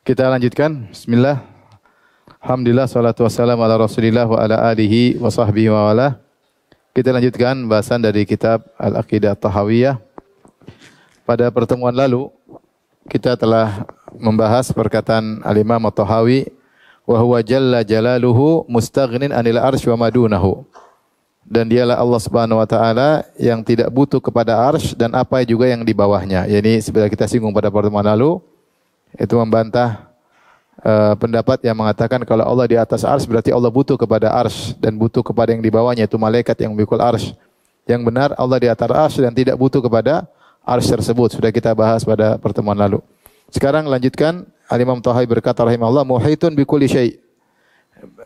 Kita lanjutkan. Bismillah. Alhamdulillah, salatu wassalamu ala Rasulillah wa ala alihi wa sahbihi wa wala. Kita lanjutkan bahasan dari kitab Al-Aqidah At-Tahawiyah. Pada pertemuan lalu kita telah membahas perkataan Al-Imam At-Tahawi, wa huwa jalla jalaluhu mustaghnin 'anil arsy wa madunahu. Dan dialah Allah Subhanahu wa taala yang tidak butuh kepada arsy dan apa juga yang di bawahnya. Yani seperti kita singgung pada pertemuan lalu, itu membantah pendapat yang mengatakan kalau Allah di atas arsy berarti Allah butuh kepada arsy dan butuh kepada yang di bawahnya, itu malaikat yang memikul arsy. Yang benar Allah di atas arsy dan tidak butuh kepada arsy tersebut. Sudah kita bahas pada pertemuan lalu. Sekarang lanjutkan. Al-Imam Tahawi berkata rahimahullah, muhitun bi kulli syai'.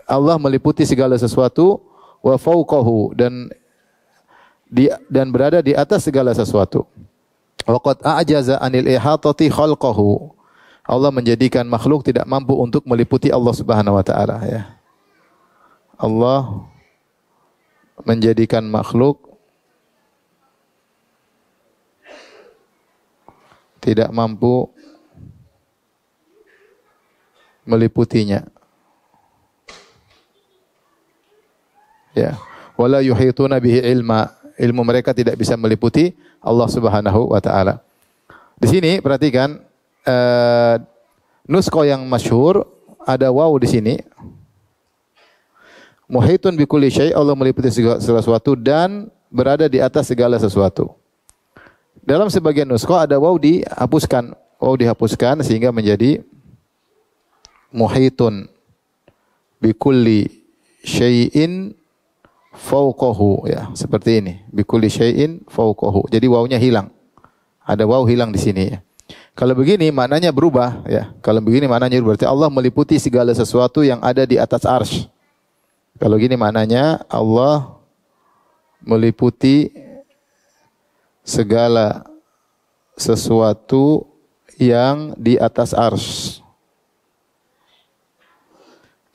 Allah meliputi segala sesuatu, wa fawqahu, dan berada di atas segala sesuatu. Wa qad a'jaza 'anil ihatati khalqahu. Allah menjadikan makhluk tidak mampu untuk meliputi Allah Subhanahu wa taala, ya. Allah menjadikan makhluk tidak mampu meliputinya. Ya. Wala yuhituna bihi ilma. Ilmu mereka tidak bisa meliputi Allah Subhanahu wa taala. Di sini perhatikan nuskho yang masyhur ada waw di sini. Muhitun bi kulli syai', Allah meliputi segala sesuatu dan berada di atas segala sesuatu. Dalam sebagian nuskho ada waw dihapuskan. Waw dihapuskan sehingga menjadi muhitun bi kulli syai'in fawqahu, ya, seperti ini. Bi kulli syai'in fawqahu. Jadi wawnya hilang. Ada waw hilang di sini, ya. Kalau begini maknanya berubah, ya. Kalau begini maknanya berarti Allah meliputi segala sesuatu yang ada di atas arsy. Kalau gini maknanya Allah meliputi segala sesuatu yang di atas arsy.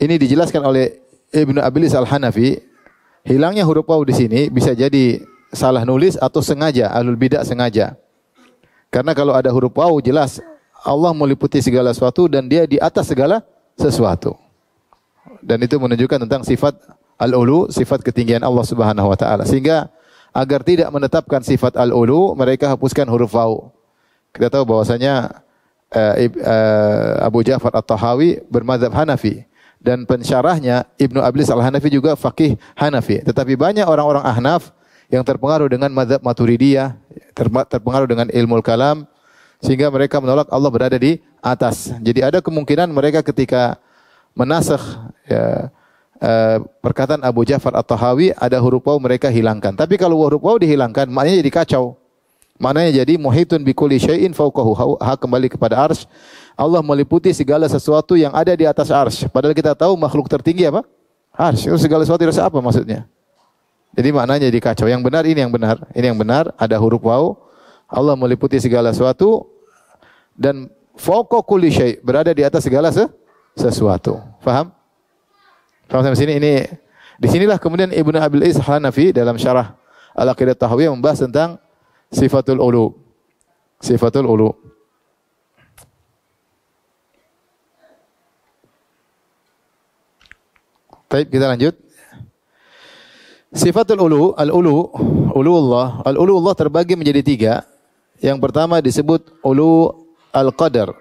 Ini dijelaskan oleh Ibnu Abilis Al-Hanafi, hilangnya huruf waw di sini bisa jadi salah nulis atau sengaja, ahlul bidah sengaja. Karena kalau ada huruf waw jelas Allah meliputi segala sesuatu dan dia di atas segala sesuatu. Dan itu menunjukkan tentang sifat al-ulu, sifat ketinggian Allah Subhanahu wa taala. Sehingga agar tidak menetapkan sifat al-ulu, mereka hapuskan huruf waw. Kita tahu bahwasanya Abu Ja'far At-Tahawi bermadzhab Hanafi dan pensyarahnya Ibnu Abilis Al-Hanafi juga faqih Hanafi. Tetapi banyak orang-orang Ahnaf yang terpengaruh dengan mazhab Maturidiyah, terpengaruh dengan ilmu kalam, sehingga mereka menolak Allah berada di atas. Jadi ada kemungkinan mereka ketika menasakh, ya, perkataan Abu Ja'far At-Tahawi ada huruf waw mereka hilangkan. Tapi kalau huruf waw dihilangkan maknanya jadi kacau. Maknanya jadi muhitun bi kulli syai'in fawqahu, kembali kepada arsy. Allah meliputi segala sesuatu yang ada di atas arsy. Padahal kita tahu makhluk tertinggi apa? Arsy. Segala sesuatu dirasa apa maksudnya? Jadi maknanya jadi kacau. Yang benar ini yang benar. Ini yang benar, ada huruf waw. Allah meliputi segala sesuatu dan fawqa kulli syai', berada di atas segala sesuatu. Faham? Faham sampai sini? Ini di sinilah kemudian Ibnu Abil Is Hanafi dalam syarah Al-Aqidah Tahawiyah membahas tentang sifatul ulu. Sifatul ulu. Baik, kita lanjut. Sifatul ulu, ulu Allah terbagi menjadi tiga. Yang pertama disebut ulu al-qadar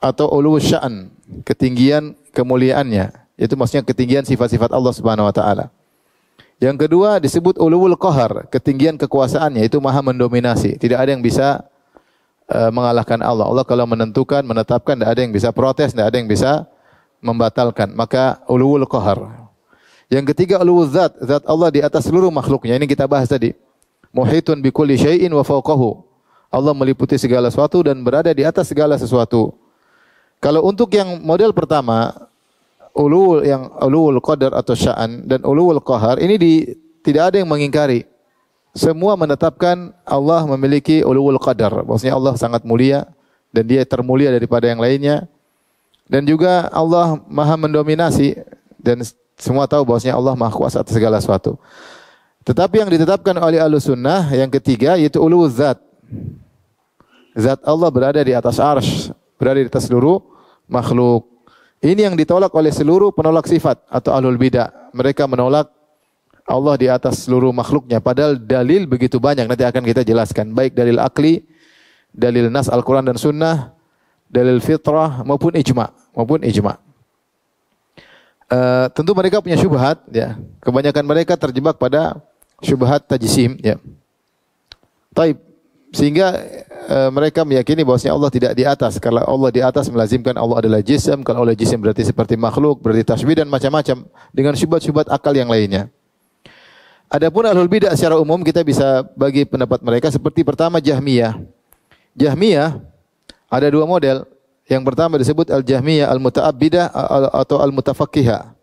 atau ulu sya'an, ketinggian kemuliaannya. Itu maksudnya ketinggian sifat-sifat Allah Subhanahu wa taala. Yang kedua disebut ulul qahar, ketinggian kekuasaannya, itu maha mendominasi. Tidak ada yang bisa mengalahkan Allah. Allah kalau menentukan, menetapkan, tidak ada yang bisa protes, tidak ada yang bisa membatalkan. Maka ulul qahar. Yang ketiga ulul zat, zat Allah di atas seluruh makhluknya. Ini kita bahas tadi. Muhitun bi kulli syai'in wa fawqahu. Allah meliputi segala sesuatu dan berada di atas segala sesuatu. Kalau untuk yang model pertama, ulul qadar atau sya'an dan ulul qahar, ini tidak ada yang mengingkari. Semua menetapkan Allah memiliki ulul qadar. Maksudnya Allah sangat mulia dan dia termulia daripada yang lainnya. Dan juga Allah maha mendominasi dan semua tahu bahwasanya Allah maha kuasa atas segala sesuatu. Tetapi yang ditetapkan oleh Ahlus Sunnah yang ketiga yaitu ulul zat. Zat Allah berada di atas arsy, berada di atas seluruh makhluk. Ini yang ditolak oleh seluruh penolak sifat atau ahlul bidah. Mereka menolak Allah di atas seluruh makhluknya. Padahal dalil begitu banyak. Nanti akan kita jelaskan. Baik dalil akli, dalil nas Al-Quran dan Sunnah, dalil fitrah maupun ijma. Tentu mereka punya syubhat. Ya. Kebanyakan mereka terjebak pada syubhat tajsim. Ya. Taib. Sehingga mereka meyakini bahwasanya Allah tidak di atas. Kalau Allah di atas melazimkan Allah adalah jism. Kalau Allah jism berarti seperti makhluk, berarti tasbih dan macam-macam. Dengan syubhat-syubhat akal yang lainnya. Adapun ahlul bidah secara umum kita bisa bagi pendapat mereka seperti pertama Jahmiyah. Jahmiyah ada dua model. Yang pertama disebut al-Jahmiyah al-Muta'abbidah atau al-Mutafakkihah.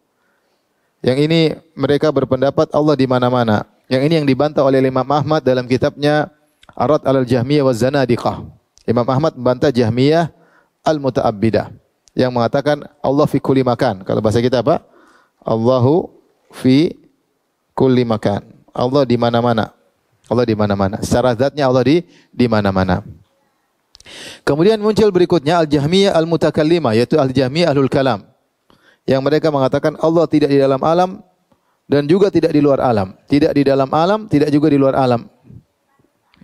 Yang ini mereka berpendapat Allah di mana-mana. Yang ini yang dibantah oleh Imam Ahmad dalam kitabnya Arad al-Jahmiyah wa Zanadiqah. Imam Ahmad membantah Jahmiyah al-Muta'abbidah yang mengatakan Allah fi kulli makan. Kalau bahasa kita apa? Allahu fi kulli makan. Allah di mana-mana. Allah di mana-mana. Secara zatnya Allah di mana-mana. Kemudian muncul berikutnya al-Jahmiyah al-Mutakallimah, yaitu al-Jahmiyah ahlul kalam. Yang mereka mengatakan Allah tidak di dalam alam dan juga tidak di luar alam. Tidak di dalam alam, tidak juga di luar alam.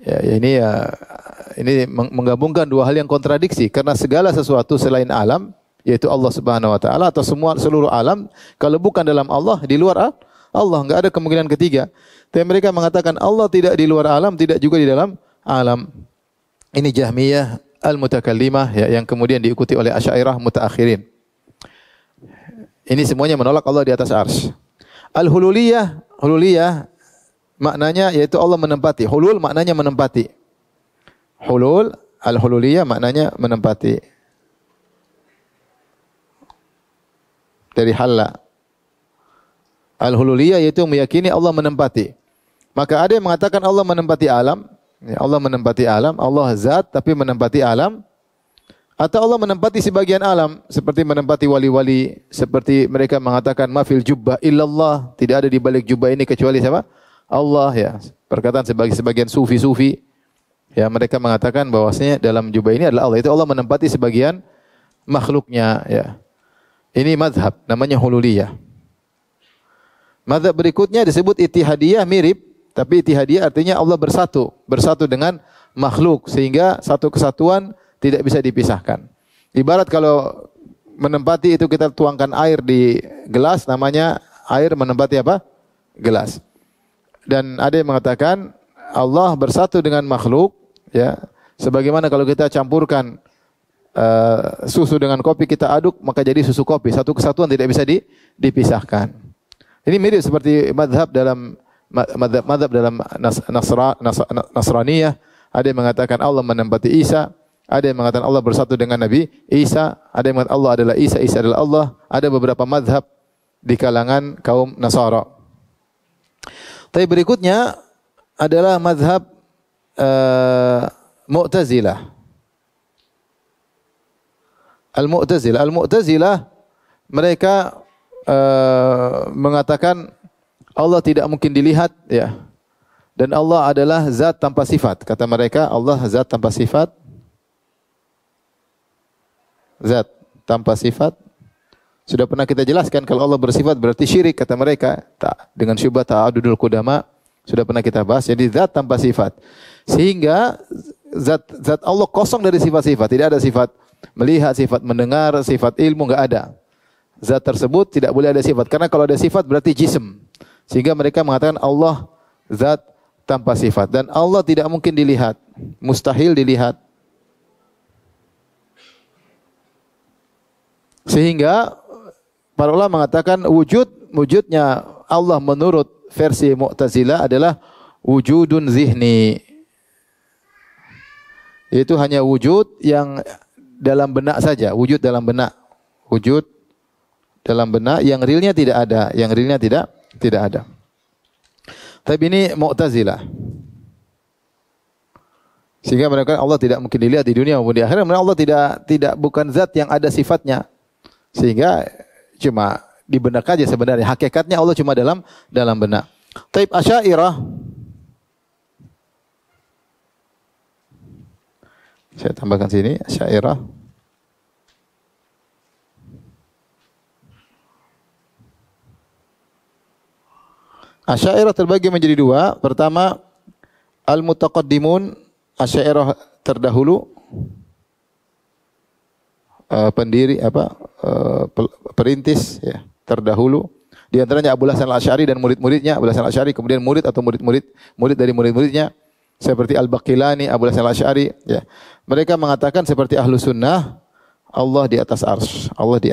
Ini menggabungkan dua hal yang kontradiksi karena segala sesuatu selain alam yaitu Allah Subhanahu wa taala atau seluruh alam kalau bukan dalam Allah di luar Allah enggak ada kemungkinan ketiga. Tapi mereka mengatakan Allah tidak di luar alam, tidak juga di dalam alam. Ini Jahmiyah al-Mutakallimah yang kemudian diikuti oleh Asy'ariyah mutaakhirin. Ini semuanya menolak Allah di atas arsy. Al-Hululiyah maknanya yaitu Allah menempati. Hulul maknanya menempati. Al-Hululiyah maknanya menempati. Dari halla. Al-Hululiyah yaitu meyakini Allah menempati. Maka ada yang mengatakan Allah menempati alam. Allah menempati alam. Allah zat tapi menempati alam. Atau Allah menempati sebagian alam. Seperti menempati wali-wali. Seperti mereka mengatakan mafil jubbah illallah. Tidak ada di balik jubbah ini kecuali siapa? Allah ya. Perkataan sebagian sufi-sufi ya mereka mengatakan bahwasanya dalam jubah ini adalah Allah. Itu Allah menempati sebagian makhluknya ya. Ini mazhab namanya hululiyah. Mazhab berikutnya disebut ittihadiyah mirip, tapi ittihadiyah artinya Allah bersatu dengan makhluk sehingga satu kesatuan tidak bisa dipisahkan. Ibarat kalau menempati itu kita tuangkan air di gelas namanya air menempati apa? Gelas. Dan ada yang mengatakan Allah bersatu dengan makhluk ya sebagaimana kalau kita campurkan susu dengan kopi kita aduk maka jadi susu kopi, satu kesatuan tidak bisa dipisahkan. Ini mirip seperti mazhab dalam Nasraniyah, ada yang mengatakan Allah menempati Isa, ada yang mengatakan Allah bersatu dengan Nabi Isa, ada yang mengatakan Allah adalah Isa, Isa adalah Allah. Ada beberapa mazhab di kalangan kaum Nasara. Tapi berikutnya adalah mazhab Mu'tazilah. Al-Mu'tazilah mereka mengatakan Allah tidak mungkin dilihat ya. Dan Allah adalah zat tanpa sifat. Kata mereka Allah zat tanpa sifat. Zat tanpa sifat. Sudah pernah kita jelaskan kalau Allah bersifat berarti syirik kata mereka. Tak dengan syubhat ta'adudul qudama sudah pernah kita bahas. Jadi zat tanpa sifat. Sehingga zat Allah kosong dari sifat-sifat. Tidak ada sifat melihat, sifat mendengar, sifat ilmu enggak ada. Zat tersebut tidak boleh ada sifat karena kalau ada sifat berarti jism. Sehingga mereka mengatakan Allah zat tanpa sifat dan Allah tidak mungkin dilihat. Mustahil dilihat. Sehingga para ulama mengatakan wujudnya Allah menurut versi Mu'tazilah adalah wujudun zihni. Itu hanya wujud yang dalam benak saja, wujud dalam benak. Wujud dalam benak yang realnya tidak ada, yang realnya tidak ada. Tapi ini Mu'tazilah. Sehingga mereka Allah tidak mungkin dilihat di dunia maupun di akhirat. Allah tidak bukan zat yang ada sifatnya. Sehingga cuma di benak aja sebenarnya. Hakikatnya Allah cuma dalam benak. Taib Asy'ariyah Saya tambahkan sini Asy'ariyah. Asy'ariyah terbagi menjadi dua. Pertama, al-mutaqaddimun, Asy'ariyah terdahulu, pendiri perintis ya, terdahulu. Di antaranya Abu Hasan Al-Asy'ari dan murid-muridnya, Abu Hasan Al-Asy'ari, kemudian murid atau murid dari murid-muridnya seperti Al-Baqilani, Abu Hasan Al-Asy'ari ya. Mereka mengatakan seperti ahlu sunnah, Allah di atas arsy, Allah di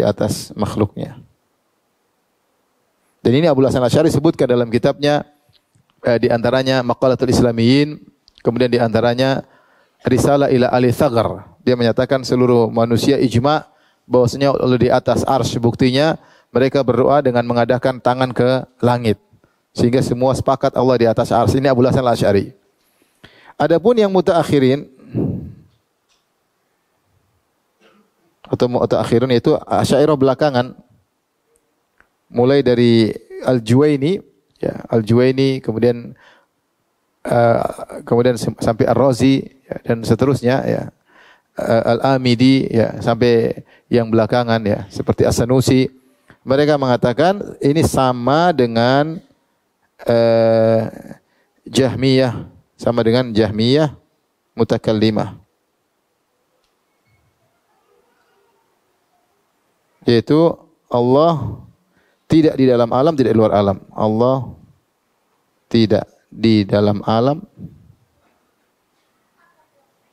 atas makhluknya. Dan ini Abu Hasan Al-Asy'ari sebutkan dalam kitabnya, di antaranya Maqalatul Islamiyyin, kemudian di antaranya Risalah ila Ali Thaghar. Dia menyatakan seluruh manusia ijma' bahwasanya Allah di atas arsy. Buktinya mereka berdoa dengan mengadahkan tangan ke langit. Sehingga semua sepakat Allah di atas arsy. Ini Abu Hasan Al-Asy'ari. Adapun yang mutaakhirin atau mutaakhirun yaitu Asy'ariyah belakangan, mulai dari Al-Juwaini ya, Al-Juwaini kemudian sampai Ar-Razi ya, dan seterusnya ya. Al-Amidi ya, sampai yang belakangan ya, seperti As-Sanusi. Mereka mengatakan ini sama dengan Jahmiyah, sama dengan Jahmiyah mutakallimah. Yaitu Allah tidak di dalam alam, tidak di luar alam. Allah tidak di dalam alam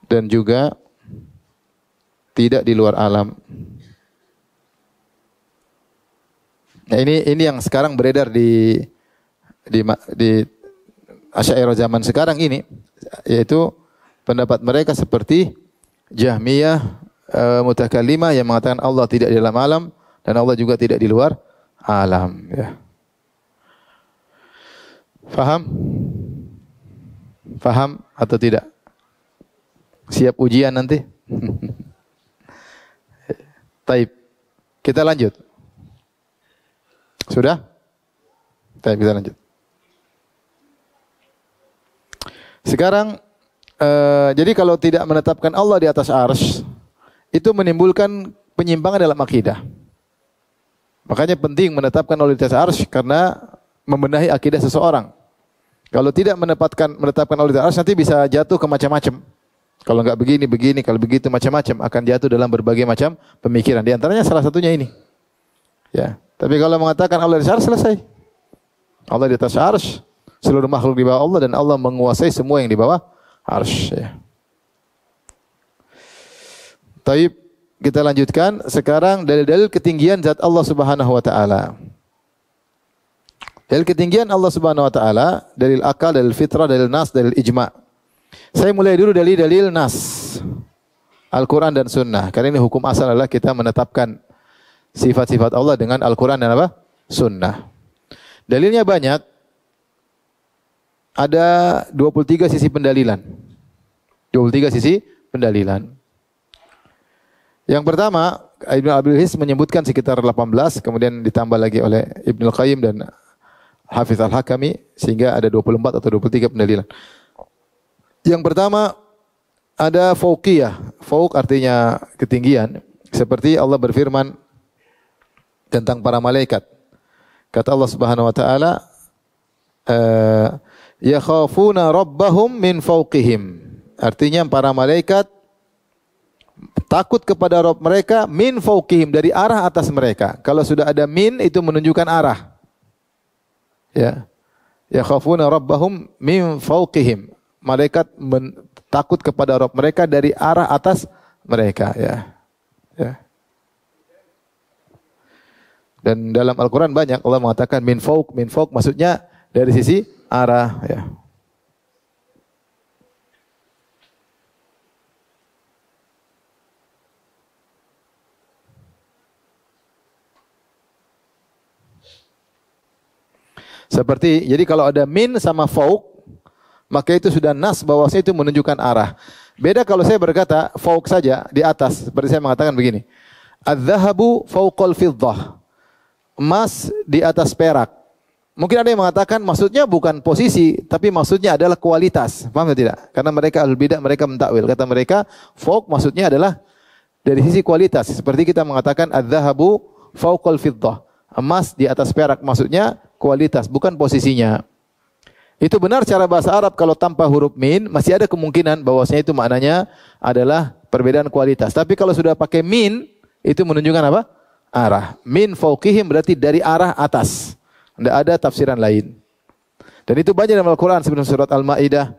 dan juga tidak di luar alam. Nah, ini yang sekarang beredar di Asy'ariyah zaman sekarang ini, yaitu pendapat mereka seperti Jahmiyah mutakallimah yang mengatakan Allah tidak di dalam alam dan Allah juga tidak di luar alam ya. Faham? Faham atau tidak? Siap ujian nanti? Taib. Kita lanjut. Sudah? Taib, kita lanjut. Sekarang, jadi kalau tidak menetapkan Allah di atas arsy, itu menimbulkan penyimpangan dalam akidah. Makanya penting menetapkan Allah di atas arsy karena membenahi akidah seseorang. Kalau tidak menetapkan Allah di atas arsy, nanti bisa jatuh ke macam-macam. Kalau enggak begini, kalau begitu macam-macam, akan jatuh dalam berbagai macam pemikiran. Di antaranya salah satunya ini. Ya. Tapi kalau mengatakan Allah di atas arsy, selesai. Allah di atas arsy, seluruh makhluk di bawah Allah dan Allah menguasai semua yang di bawah arsy. Ya. Taib, kita lanjutkan sekarang dalil-dalil ketinggian zat Allah Subhanahu wa taala. Dalil ketinggian Allah Subhanahu wa taala, dalil akal, dalil fitrah, dalil nas, dalil ijma'. Saya mulai dulu dari dalil nas, Al-Quran dan Sunnah. Karena ini hukum asal adalah kita menetapkan sifat-sifat Allah dengan Al-Quran dan apa? Sunnah. Dalilnya banyak. Ada 23 sisi pendalilan. 23 sisi pendalilan. Yang pertama, Ibnu Abil His menyebutkan sekitar 18, kemudian ditambah lagi oleh Ibnu Al-Qayyim dan Hafiz Al-Hakami, sehingga ada 24 atau 23 pendalilan. Yang pertama ada fauqiyah. Fauq artinya ketinggian. Seperti Allah berfirman tentang para malaikat. Kata Allah Subhanahu wa taala, yakhafuna rabbahum min fauqihim. Artinya para malaikat takut kepada Rabb mereka min fauqihim, dari arah atas mereka. Kalau sudah ada min itu menunjukkan arah. Ya. Yakhafuna rabbahum min fauqihim. Malaikat takut kepada Rabb mereka dari arah atas mereka ya. Ya. Dan dalam Al-Quran banyak Allah mengatakan min fauq maksudnya dari sisi arah ya. Seperti jadi kalau ada min sama fauq, maka itu sudah nas bahwasanya itu menunjukkan arah. Beda kalau saya berkata fauq saja, di atas. Seperti saya mengatakan begini. Adz-dzahabu fauqal fiddah. Emas di atas perak. mungkin ada yang mengatakan maksudnya bukan posisi, tapi maksudnya adalah kualitas. Paham atau tidak? Karena mereka ahlul bidah, mereka mentakwil. Kata mereka, fawq maksudnya adalah dari sisi kualitas. Seperti kita mengatakan adz-dzahabu fawqal fiddah. Emas di atas perak, maksudnya kualitas, bukan posisinya. Itu benar secara bahasa Arab kalau tanpa huruf min, masih ada kemungkinan bahwasanya itu maknanya adalah perbedaan kualitas. Tapi kalau sudah pakai min, itu menunjukkan apa? Arah. Min fawqihim berarti dari arah atas. Tidak ada tafsiran lain. Dan itu banyak dalam Al-Quran sebelum surat Al-Ma'idah.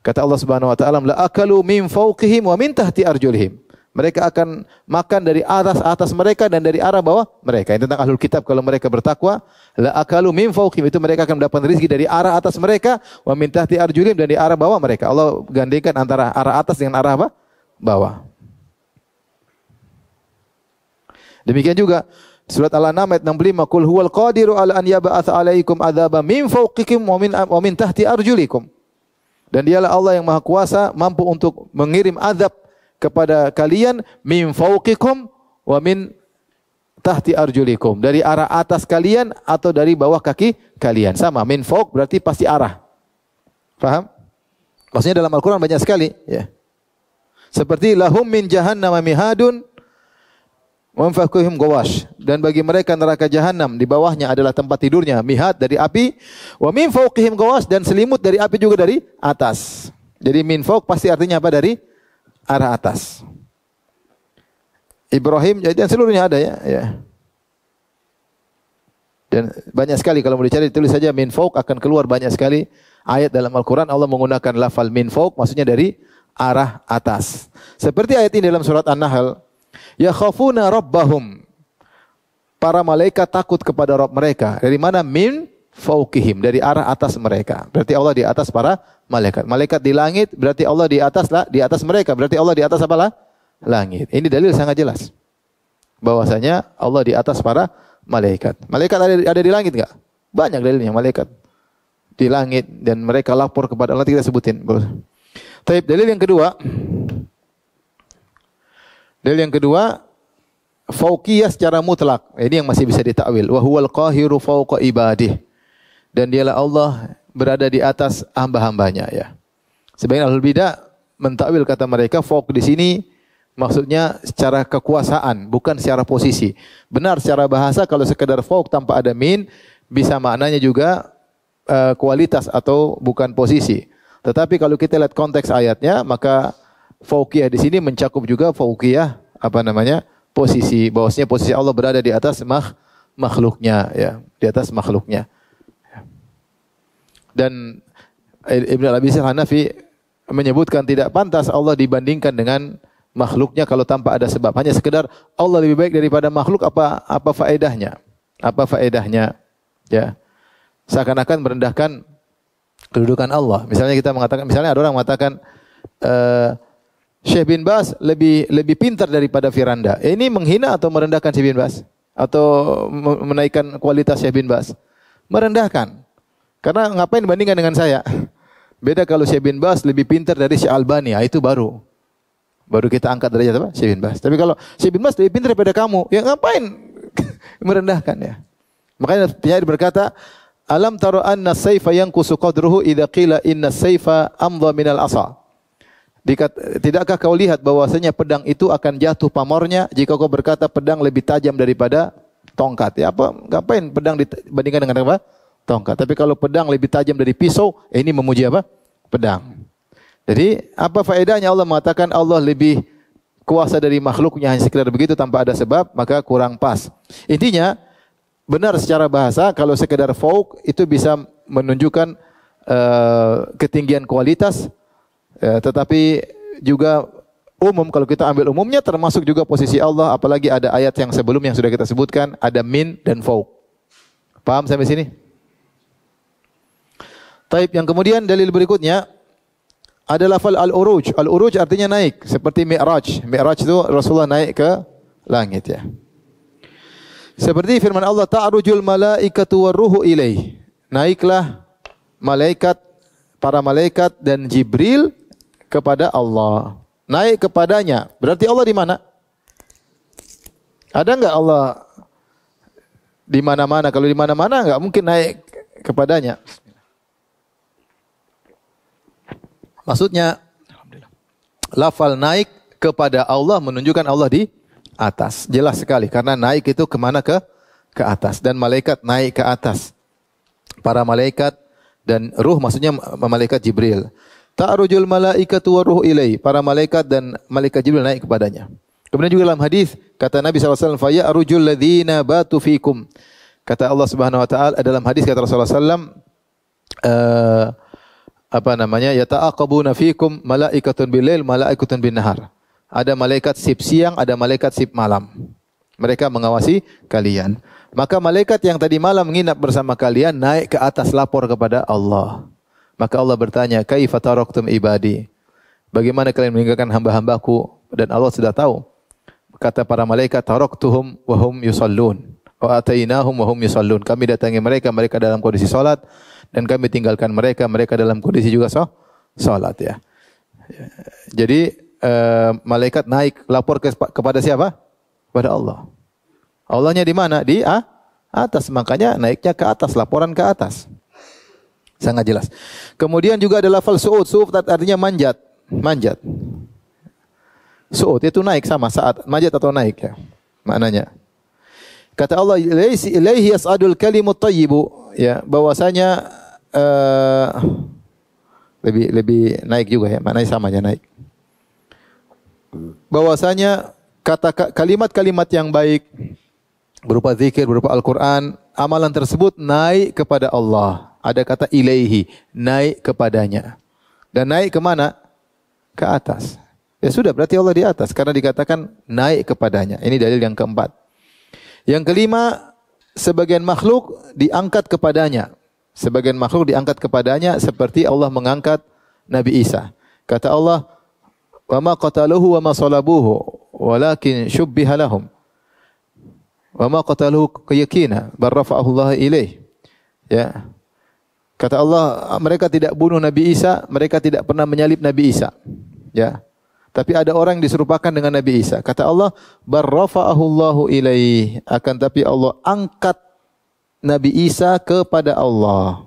Kata Allah Subhanahu wa taala, la akalu min fawqihim wa min tahti arjulihim. Mereka akan makan dari atas mereka dan dari arah bawah mereka. Ini tentang ahlul kitab kalau mereka bertakwa, la akalu min fawqihim, itu mereka akan mendapat rezeki dari arah atas mereka, wa min tahti arjulihim, dan di arah bawah mereka. Allah gandengkan antara arah atas dengan arah apa? Bawah. Demikian juga surat Al-An'am ayat 65, qul huwal qadiru ala an yab'atsa 'alaikum adzaban min fawqikum wa min tahti arjulikum. Dan dialah Allah yang Maha Kuasa, mampu untuk mengirim azab kepada kalian min fawqikum wa min tahti arjulikum, dari arah atas kalian atau dari bawah kaki kalian. Sama, min fawq berarti pasti arah. Paham? Maksudnya dalam Al-Qur'an banyak sekali, ya. Seperti lahum min jahannam mihadun wa min fawqihim ghawash, dan bagi mereka neraka jahanam di bawahnya adalah tempat tidurnya, mihad dari api, wa min fawqihim ghawash, dan selimut dari api juga dari atas. Jadi min fawq pasti artinya apa? Dari arah atas. Ibrahim, dan seluruhnya ada, ya. Dan banyak sekali kalau mau dicari, tulis saja min fawq, akan keluar banyak sekali ayat dalam Al-Quran Allah menggunakan lafal min fawq, maksudnya dari arah atas. Seperti ayat ini dalam surat An-Nahl, yakhafuna rabbahum, para malaikat takut kepada Rabb mereka. Dari mana? Min fawqihim, dari arah atas mereka. Berarti Allah di atas para malaikat. Malaikat di langit, berarti Allah di atas lah, di atas mereka. Berarti Allah di atas apalah? Langit. Ini dalil sangat jelas bahwasanya Allah di atas para malaikat. Malaikat ada di langit enggak? Banyak dalilnya malaikat di langit dan mereka lapor kepada Allah, kita sebutin. Taib, dalil yang kedua. Dalil yang kedua, fauqiyah secara mutlak. Ini yang masih bisa ditakwil. Wa huwal qahiru fauqa ibadih. Dan dialah Allah berada di atas hamba-hambanya, ya. Sebagian ahlul bidah mentakwil, kata mereka fauq di sini maksudnya secara kekuasaan, bukan secara posisi. Benar secara bahasa kalau sekedar fauq tanpa ada min bisa maknanya juga kualitas atau bukan posisi. Tetapi kalau kita lihat konteks ayatnya, maka fauqiyah di sini mencakup juga fauqiyah posisi, bahwasanya posisi Allah berada di atas makhluknya, ya, di atas makhluknya. Dan Ibnu Abi Hanafi menyebutkan tidak pantas Allah dibandingkan dengan makhluknya kalau tanpa ada sebab. Hanya sekedar Allah lebih baik daripada makhluk, apa faedahnya? Apa faedahnya? Ya. Seakan-akan merendahkan kedudukan Allah. Misalnya kita mengatakan, misalnya ada orang mengatakan Syekh bin Baz lebih pintar daripada Firanda. Ini menghina atau merendahkan Syekh bin Baz? Atau menaikkan kualitas Syekh bin Baz? Merendahkan. Karena ngapain bandingkan dengan saya? Beda kalau Syekh bin Baz lebih pintar dari Syekh Albani, itu baru kita angkat derajat apa? Syekh bin Baz. Tapi kalau Syekh bin Baz lebih pintar daripada kamu, ya ngapain merendahkan, ya? Makanya penyair berkata, alam tara anna as-sayfa yanqusu qadruhu idza qila inna as-sayfa amdha minal asa. Tidakkah kau lihat bahwasanya pedang itu akan jatuh pamornya jika kau berkata pedang lebih tajam daripada tongkat? Ya, ngapain pedang dibandingkan dengan apa? Tongkat. Tapi kalau pedang lebih tajam dari pisau, ini memuji apa? Pedang. Jadi, apa faedahnya Allah mengatakan Allah lebih kuasa dari makhluknya hanya sekedar begitu tanpa ada sebab, maka kurang pas. Intinya, benar secara bahasa, kalau sekedar fauq itu bisa menunjukkan ketinggian kualitas, tetapi juga umum, kalau kita ambil umumnya termasuk juga posisi Allah, apalagi ada ayat yang sebelum yang sudah kita sebutkan, ada min dan fauq. Paham sampai sini? Taib, yang kemudian dalil berikutnya ada lafal al-uruj. Al-uruj artinya naik, seperti mi'raj. Mi'raj itu Rasulullah naik ke langit, ya. Seperti firman Allah, ta'rujul malaikatu warruhu ilaih. Naiklah malaikat, para malaikat dan Jibril kepada Allah. Naik kepadanya. Berarti Allah di mana? Ada enggak Allah di mana-mana? Kalau di mana-mana enggak mungkin naik kepadanya. Maksudnya lafal naik kepada Allah menunjukkan Allah di atas. Jelas sekali karena naik itu kemana ke atas dan malaikat naik ke atas. Para malaikat dan ruh maksudnya malaikat Jibril. Ta'rujul malaikatu waruh ilai. Para malaikat dan malaikat Jibril naik kepadanya. Kemudian juga dalam hadis kata Nabi SAW, fa ya'rujul ladzina batu fikum. Kata Allah Subhanahu wa taala dalam hadis kata Rasulullah SAW, yata'aqabuna fikum malaikatun bilail malaikatun bin nahar. Ada malaikat sip siang, ada malaikat sip malam. Mereka mengawasi kalian. Maka malaikat yang tadi malam menginap bersama kalian naik ke atas lapor kepada Allah. Maka Allah bertanya, kaifa taraktum ibadi? Bagaimana kalian meninggalkan hamba-hambaku? Dan Allah sudah tahu. Kata para malaikat, taraktuhum wa hum yusallun. Wa atainahum wa hum yusallun. Kami datangi mereka, mereka dalam kondisi salat dan kami tinggalkan mereka, mereka dalam kondisi juga salat ya. Jadi malaikat naik lapor kepada siapa? Kepada Allah. Allahnya di mana? Di atas. Makanya naiknya ke atas, laporan ke atas. Sangat jelas. Kemudian juga ada lafal su'ud. Su'ud artinya manjat. Manjat. Su'ud itu naik sama saat manjat atau naik ya. Maknanya. Kata Allah, ilaihi yas'adul kalimut thayyibu. Ya, bahwasanya lebih naik juga ya. Maknanya sama aja naik. Bahwasanya kalimat-kalimat yang baik berupa zikir, berupa Al-Quran, amalan tersebut naik kepada Allah. Ada kata ilaihi, naik kepadanya. Dan naik kemana? Ke atas. Ya sudah, berarti Allah di atas. Karena dikatakan naik kepadanya. Ini dalil yang keempat. Yang kelima, sebagian makhluk diangkat kepadanya. Sebagian makhluk diangkat kepadanya seperti Allah mengangkat Nabi Isa. Kata Allah, wa ma qataluhu wa ma salabuhu, walakin syubbiha lahum. Wa ma qataluhu yakina, bal rafa'ahu Allah ilaih. Ya. Kata Allah, mereka tidak bunuh Nabi Isa, mereka tidak pernah menyalib Nabi Isa. Ya. Tapi ada orang yang diserupakan dengan Nabi Isa. Kata Allah, bal rafa'ahu Allah ilaih. Akan tapi Allah angkat Nabi Isa kepada Allah.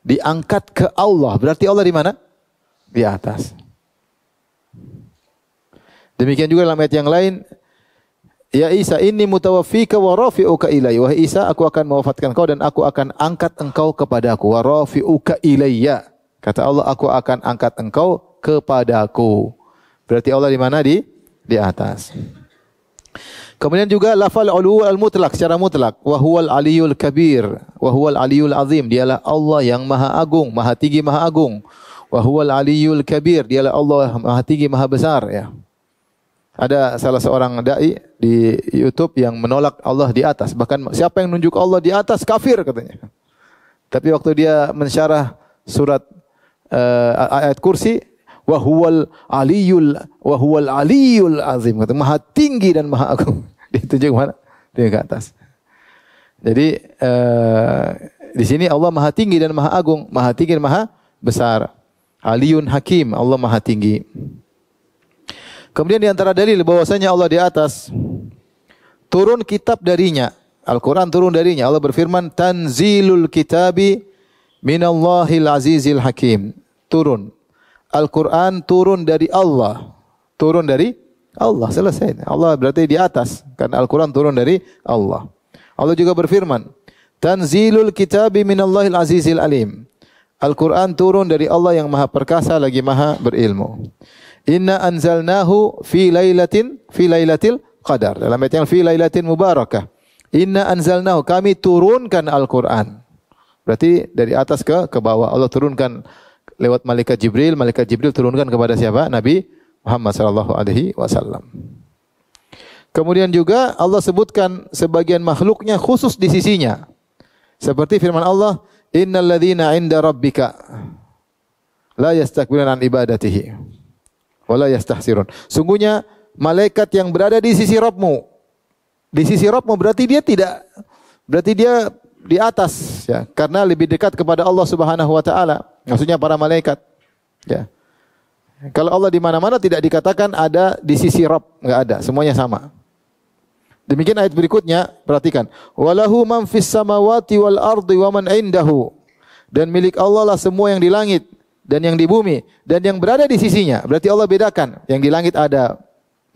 Diangkat ke Allah. Berarti Allah di mana? Di atas. Demikian juga dalam ayat yang lain, ya Isa, inni mutawaffika wa rafi'uka ilayya. Wahai Isa, aku akan mewafatkan kau dan aku akan angkat engkau kepadaku. Wa rafi'uka ilayya. Kata Allah, aku akan angkat engkau kepadaku. Berarti Allah di mana? Di atas. Kemudian juga lafal ulu al-mutlaq secara mutlak. Wa huwal aliyul kabir. Wa huwal aliyul azim. Dialah Allah yang maha agung, maha tinggi, maha agung. Wa huwal aliyul kabir. Dialah Allah maha tinggi, maha besar ya. Ada salah seorang dai di YouTube yang menolak Allah di atas. Bahkan siapa yang nunjuk Allah di atas kafir katanya. Tapi waktu dia mensyarah surat ayat kursi, wa huwal aliyul azim, kata maha tinggi dan maha agung. Ditunjuk mana? Di atas. Jadi di sini Allah maha tinggi dan maha agung, maha tinggi dan maha besar. Aliyun hakim, Allah maha tinggi. Kemudian di antara dalil bahwasanya Allah di atas, turun kitab darinya. Al-Quran turun darinya. Allah berfirman, tanzilul kitabi minallahil azizil hakim. Turun. Al-Quran turun dari Allah. Turun dari Allah. Selesai. Allah berarti di atas. Karena Al-Quran turun dari Allah. Allah juga berfirman, tanzilul kitabi minallahil azizil alim. Al-Quran turun dari Allah yang maha perkasa lagi maha berilmu. Inna anzalnahu fi lailatil qadar. Dalam ayat yang fi lailatin mubarakah. Inna anzalnahu, kami turunkan Al-Quran. Berarti dari atas ke bawah. Allah turunkan lewat malaikat Jibril. Malaikat Jibril turunkan kepada siapa? Nabi Muhammad sallallahu alaihi wasallam. Kemudian juga Allah sebutkan sebagian makhluknya khusus di sisinya. Seperti firman Allah, innal ladzina 'inda rabbika la yastakbiruna an ibadatihi wala yastahsirun. Sungguhnya malaikat yang berada di sisi Rabbmu. Di sisi Rabbmu berarti dia di atas ya, karena lebih dekat kepada Allah Subhanahu wa taala. Maksudnya para malaikat. Ya. Kalau Allah di mana-mana tidak dikatakan ada di sisi Rabb, enggak ada, semuanya sama. Demikian ayat berikutnya, perhatikan. Walahu man fis samawati wal ardi wa man indahu. Dan milik Allah lah semua yang di langit dan yang di bumi dan yang berada di sisinya. Berarti Allah bedakan. Yang di langit ada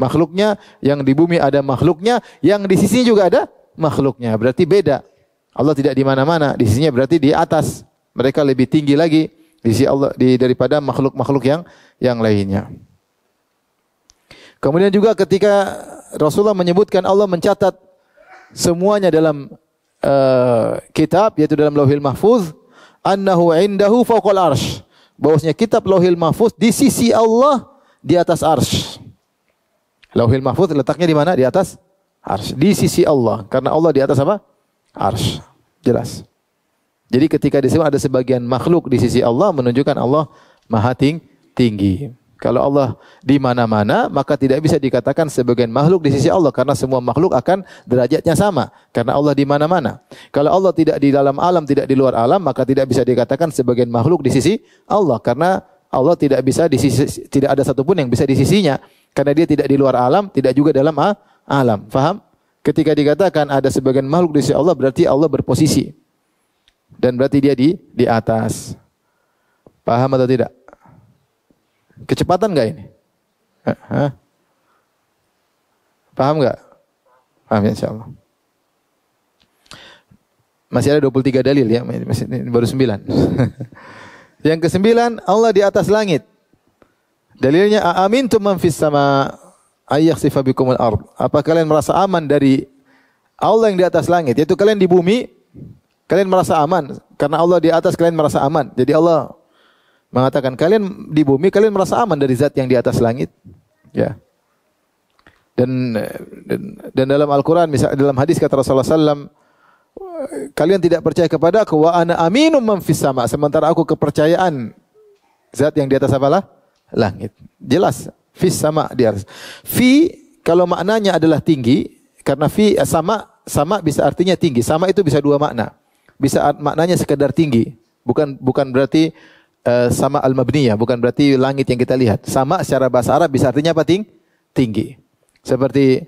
makhluknya, yang di bumi ada makhluknya, yang di sisinya juga ada makhluknya. Berarti beda. Allah tidak di mana-mana, di sisinya berarti di atas. Mereka lebih tinggi lagi di sisi Allah daripada makhluk-makhluk yang lainnya. Kemudian juga ketika Rasulullah menyebutkan Allah mencatat semuanya dalam kitab, yaitu dalam Lauhil Mahfuz, annahu indahu fawqal arsh. Bahwasanya kitab Lauhil Mahfuz di sisi Allah di atas arsh. Lauhil Mahfuz letaknya di mana? Di atas arsh. Di sisi Allah. Karena Allah di atas apa? Arsh. Jelas. Jadi ketika di sini ada sebagian makhluk di sisi Allah menunjukkan Allah Maha tinggi. Kalau Allah di mana-mana, maka tidak bisa dikatakan sebagian makhluk di sisi Allah karena semua makhluk akan derajatnya sama karena Allah di mana-mana. Kalau Allah tidak di dalam alam, tidak di luar alam, maka tidak bisa dikatakan sebagian makhluk di sisi Allah karena Allah tidak bisa di sisi, tidak ada satupun yang bisa di sisinya karena dia tidak di luar alam, tidak juga dalam alam. Faham? Ketika dikatakan ada sebagian makhluk di sisi Allah, berarti Allah berposisi dan berarti dia di atas. Paham atau tidak? Kecepatan enggak ini? Paham enggak? Paham ya, insyaallah. Masih ada 23 dalil ya, masih baru 9. Yang ke-9, Allah di atas langit. Dalilnya aamintum man fis sama ayyakhsifa bikumul ard. Apa kalian merasa aman dari Allah yang di atas langit? Yaitu kalian di bumi, kalian merasa aman karena Allah di atas, kalian merasa aman. Jadi Allah mengatakan kalian di bumi, kalian merasa aman dari zat yang di atas langit. Ya. Dan dalam Al-Quran, misalnya dalam hadis kata Rasulullah SAW, kalian tidak percaya kepada aku, wa ana aminum man fis sama, sementara aku kepercayaan zat yang di atas apalah? Langit. Jelas, fis sama di atas. Fi kalau maknanya adalah tinggi, karena fi sama bisa artinya tinggi. Sama itu bisa dua makna. Bisa maknanya sekedar tinggi, bukan berarti sama al-mabniyah, bukan berarti langit yang kita lihat. Sama secara bahasa Arab bisa artinya apa? Tinggi. Seperti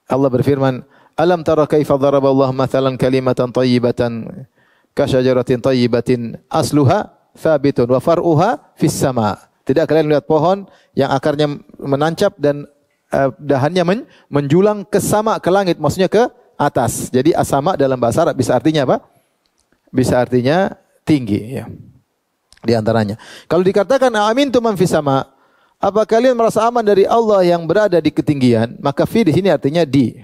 Allah berfirman, alam tara kaifa daraballahu mathalan kalimatan thayyibatan ka syajaratin thayyibatin asluha thabitun wa far'uha fis sama. Tidak kalian melihat pohon yang akarnya menancap dan dahannya menjulang ke langit, maksudnya ke atas. Jadi asama dalam bahasa Arab bisa artinya apa? Bisa artinya tinggi, ya. Di antaranya. Kalau dikatakan amintum man fis sama, apa kalian merasa aman dari Allah yang berada di ketinggian? Maka fi di sini artinya di.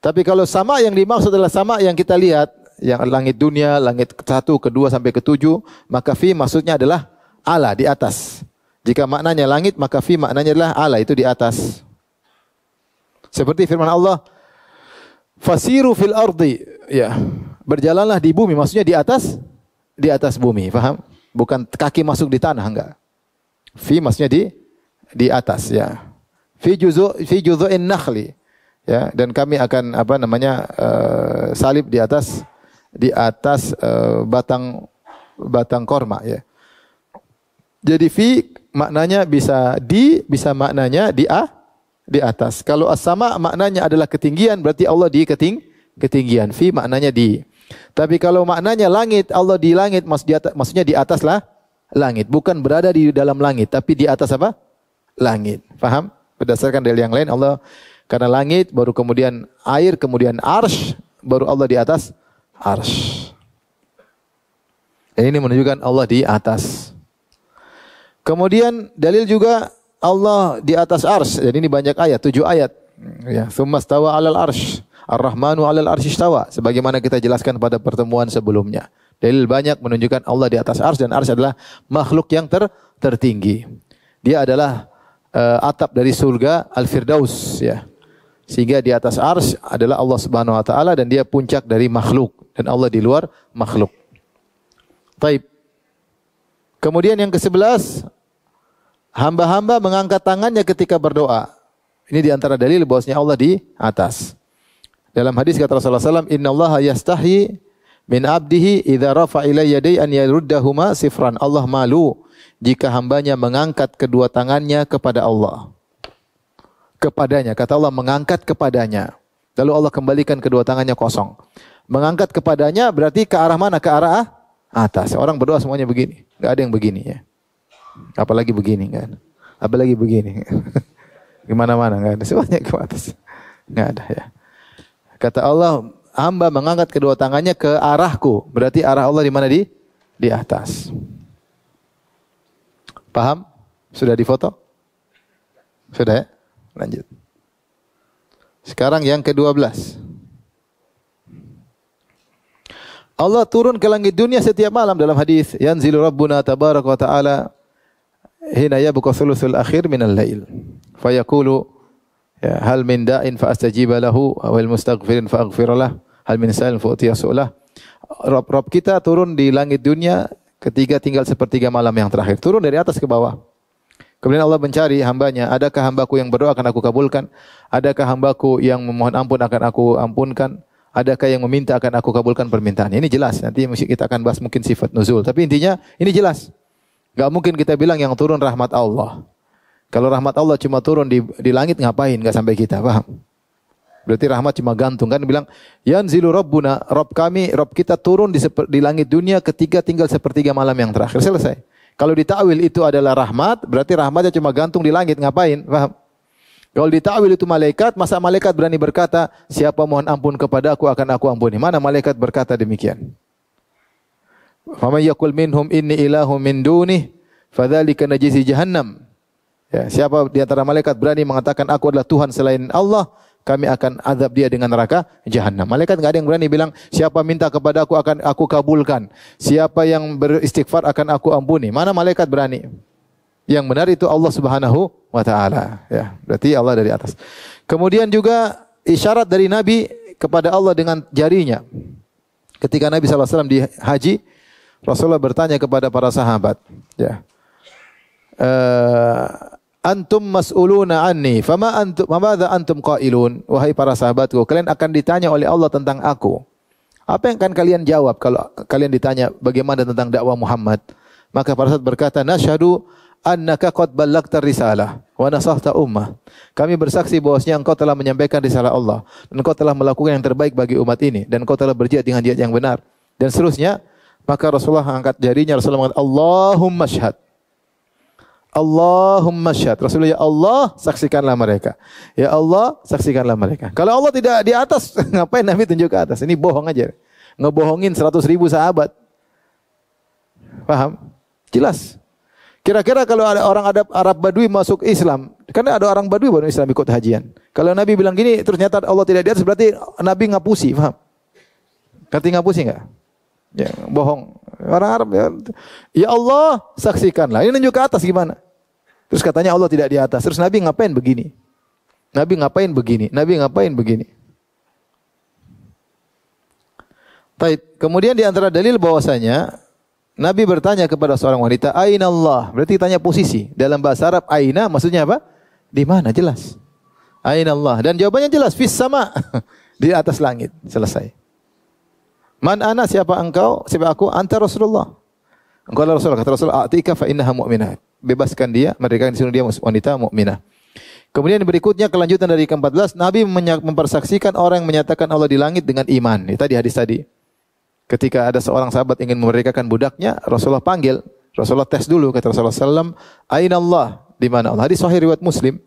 Tapi kalau sama yang dimaksud adalah sama yang kita lihat, yang langit dunia, langit ke-1, ke-2 sampai ke-7, maka fi maksudnya adalah ala, di atas. Jika maknanya langit, maka fi maknanya adalah ala, itu di atas. Seperti firman Allah, fasiru fil ardi, ya. Berjalanlah di bumi, maksudnya di atas bumi, paham? Bukan kaki masuk di tanah, enggak. Fi maksudnya di atas, ya. Fi juzu'in nakhli, ya. Dan kami akan salib di atas batang korma, ya. Jadi fi maknanya bisa maknanya di atas. Kalau as-sama maknanya adalah ketinggian, berarti Allah di ketinggian. Fi maknanya di. Tapi kalau maknanya langit, Allah di langit, maksudnya di atas lah langit. Bukan berada di dalam langit, tapi di atas apa? Langit. Faham? Berdasarkan dalil yang lain, Allah karena langit, baru kemudian air, kemudian arsh, baru Allah di atas arsh. Dan ini menunjukkan Allah di atas. Kemudian dalil juga Allah di atas arsh. Jadi ini banyak ayat, 7 ayat. Ya, tsumma stawa 'alal arsh. Ar-Rahmanu 'alal arsy istawa, sebagaimana kita jelaskan pada pertemuan sebelumnya. Dalil banyak menunjukkan Allah di atas arsy, dan arsy adalah makhluk yang tertinggi. Dia adalah atap dari surga Al-Firdaus, ya. Sehingga di atas arsy adalah Allah Subhanahu wa taala dan dia puncak dari makhluk dan Allah di luar makhluk. Taib. Kemudian yang ke-11, hamba-hamba mengangkat tangannya ketika berdoa. Ini di antara dalil bahwasanya Allah di atas. Dalam hadis kata Rasulullah SAW, Inna Allah yastahi min abdihi idza rafa'a ilayya yaday an yaruddahuma sifran. Allah malu jika hambanya mengangkat kedua tangannya kepada Allah. Kepadanya, kata Allah mengangkat kepadanya. Lalu Allah kembalikan kedua tangannya kosong. Mengangkat kepadanya berarti ke arah mana? Ke arah atas. Orang berdoa semuanya begini. Enggak ada yang begini ya. Apalagi begini kan. Apalagi begini. Gimana-mana enggak ada. Semuanya ke atas. Enggak ada ya. Kata Allah, hamba mengangkat kedua tangannya ke arahku. Berarti arah Allah di mana? Di atas. Paham? Sudah difoto? Sudah ya? Lanjut. Sekarang yang ke-12. Allah turun ke langit dunia setiap malam dalam hadis, yanzilu rabbuna tabaraka wa ta'ala hina yabqa thuluthul akhir minal lail. Fayaqulu ya hal min da'in fa astajiba lahu wal mustaghfirin fa aghfir lah. Hal min sa'il fa utiya su'lah. Rabb kita turun di langit dunia ketika tinggal sepertiga malam yang terakhir. Turun dari atas ke bawah. Kemudian Allah mencari hambanya, adakah hambaku yang berdoa akan aku kabulkan? Adakah hambaku yang memohon ampun akan aku ampunkan? Adakah yang meminta akan aku kabulkan permintaan? Ini jelas. Nanti kita akan bahas mungkin sifat nuzul. Tapi intinya ini jelas. Gak mungkin kita bilang yang turun rahmat Allah. Kalau rahmat Allah cuma turun di langit ngapain? Gak sampai kita. Paham? Berarti rahmat cuma gantung. Kan bilang, yanzilu rabbuna, Rabb kami, Rabb kita turun di langit dunia ketika tinggal sepertiga malam yang terakhir. Selesai. Kalau ditakwil itu adalah rahmat, berarti rahmatnya cuma gantung di langit. Ngapain? Paham? Kalau ditakwil itu malaikat, masa malaikat berani berkata, siapa mohon ampun kepada aku akan aku ampuni. Mana malaikat berkata demikian? Faman yaqul minhum inni ilahum min dunih, fadzalika najzi jahannam. Ya, siapa di antara malaikat berani mengatakan aku adalah Tuhan selain Allah, kami akan azab dia dengan neraka jahannam. Malaikat enggak ada yang berani bilang, siapa minta kepada aku akan aku kabulkan. Siapa yang beristighfar akan aku ampuni. Mana malaikat berani? Yang benar itu Allah Subhanahu wa taala, ya. Berarti Allah dari atas. Kemudian juga isyarat dari Nabi kepada Allah dengan jarinya. Ketika Nabi sallallahu alaihi wasallam di haji, Rasulullah bertanya kepada para sahabat, ya. Antum mas'uluna anni, famadza antum qailun? Wahai para sahabatku, kalian akan ditanya oleh Allah tentang aku. Apa yang akan kalian jawab kalau kalian ditanya bagaimana tentang dakwah Muhammad? Maka para sahabat berkata, nasyhadu annaka qad ballagta risalah wa nasahta ummah. Kami bersaksi bahwasanya engkau telah menyampaikan risalah Allah dan engkau telah melakukan yang terbaik bagi umat ini dan engkau telah berjihad dengan jihad yang benar dan seterusnya. Maka Rasulullah angkat jarinya, Rasulullah mengatakan, Allahumma syhad. Allahumma syhad. Rasulullah, ya Allah, saksikanlah mereka. Ya Allah, saksikanlah mereka. Kalau Allah tidak di atas, ngapain Nabi tunjuk ke atas? Ini bohong aja. Ngebohongin 100.000 sahabat. Paham? Jelas. Kira-kira kalau ada orang Arab Badui masuk Islam, karena ada orang Badui baru Islam ikut hajian. Kalau Nabi bilang gini, ternyata Allah tidak di atas, berarti Nabi ngapusi, paham? Ngerti ngapusi enggak? Ya, bohong. Orang Arab ya Allah, saksikanlah. Ini nunjuk ke atas gimana? Terus katanya Allah tidak di atas. Terus Nabi ngapain begini? Nabi ngapain begini? Nabi ngapain begini? Baik. Kemudian di antara dalil bahwasanya Nabi bertanya kepada seorang wanita, "Aina Allah?" Berarti tanya posisi. Dalam bahasa Arab, aina maksudnya apa? Di mana? Jelas. Aina Allah. Dan jawabannya jelas, fis sama. Di atas langit. Selesai. Man ana, siapa engkau? Siapa aku? Anta Rasulullah. Engkau adalah Rasulullah. Kata Rasulullah, "A'tika fa innaha mu'minah." Bebaskan dia, merdekakan disuruh dia wanita mukminah. Kemudian berikutnya kelanjutan dari ke-14, Nabi mempersaksikan orang yang menyatakan Allah di langit dengan iman. Ini tadi hadis tadi. Ketika ada seorang sahabat ingin memerdekakan budaknya, Rasulullah panggil. Rasulullah tes dulu, kata Rasulullah SAW, Aina Allah, di mana Allah? Hadis sahih riwayat Muslim.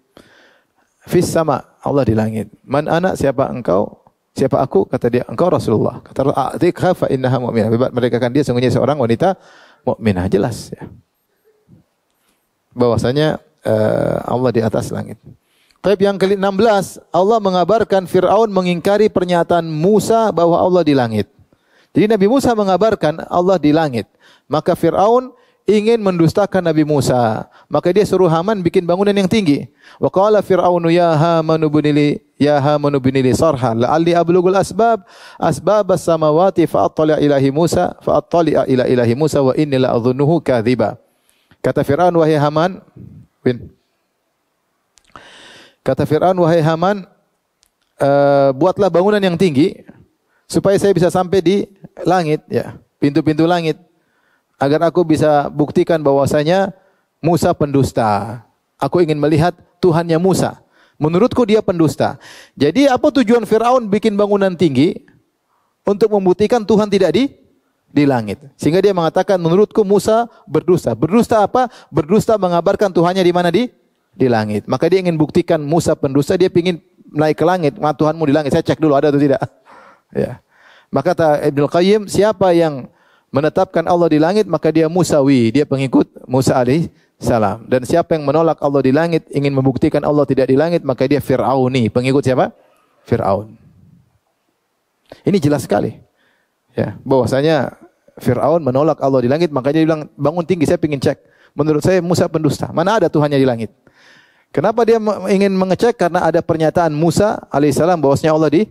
Fis sama, Allah di langit. Man ana, siapa engkau? Siapa aku? Kata dia, engkau Rasulullah. Kata Rasulullah, a'tikha fa innaha mu'minah. Merdekakan dia, sungguhnya seorang wanita mukminah. Jelas ya. Bahwasanya Allah di atas langit. Tapi yang ke-16, Allah mengabarkan Fir'aun mengingkari pernyataan Musa bahwa Allah di langit. Jadi Nabi Musa mengabarkan Allah di langit. Maka Fir'aun ingin mendustakan Nabi Musa. Maka dia suruh Haman bikin bangunan yang tinggi. Wa qala Fir'aunu ya Hamanu binili sarhan la'alli ablughul asbab as-samawati fa'attali' ilahi Musa ila ilahi Musa wa inni la'adhunnuhu kadhiba. Kata Fir'aun, wahai Haman, buatlah bangunan yang tinggi supaya saya bisa sampai di langit, ya, pintu-pintu langit, agar aku bisa buktikan bahwasanya Musa pendusta. Aku ingin melihat Tuhannya Musa. Menurutku dia pendusta. Jadi apa tujuan Fir'aun bikin bangunan tinggi? Untuk membuktikan Tuhan tidak di langit. Sehingga dia mengatakan menurutku Musa berdusta. Berdusta apa? Berdusta mengabarkan Tuhannya di mana? Di langit. Maka dia ingin buktikan Musa pendusta, dia ingin naik ke langit. Tuhanmu di langit. Saya cek dulu ada atau tidak. Ya. Maka kata Ibnu Qayyim, siapa yang menetapkan Allah di langit, maka dia Musawi, dia pengikut Musa alaihi salam. Dan siapa yang menolak Allah di langit, ingin membuktikan Allah tidak di langit, maka dia Fir'auni, pengikut siapa? Fir'aun. Ini jelas sekali. Ya, bahwasanya Fir'aun menolak Allah di langit, makanya dia bilang, bangun tinggi, saya ingin cek. Menurut saya Musa pendusta. Mana ada Tuhannya di langit? Kenapa dia ingin mengecek? Karena ada pernyataan Musa alaihissalam bahwasanya Allah di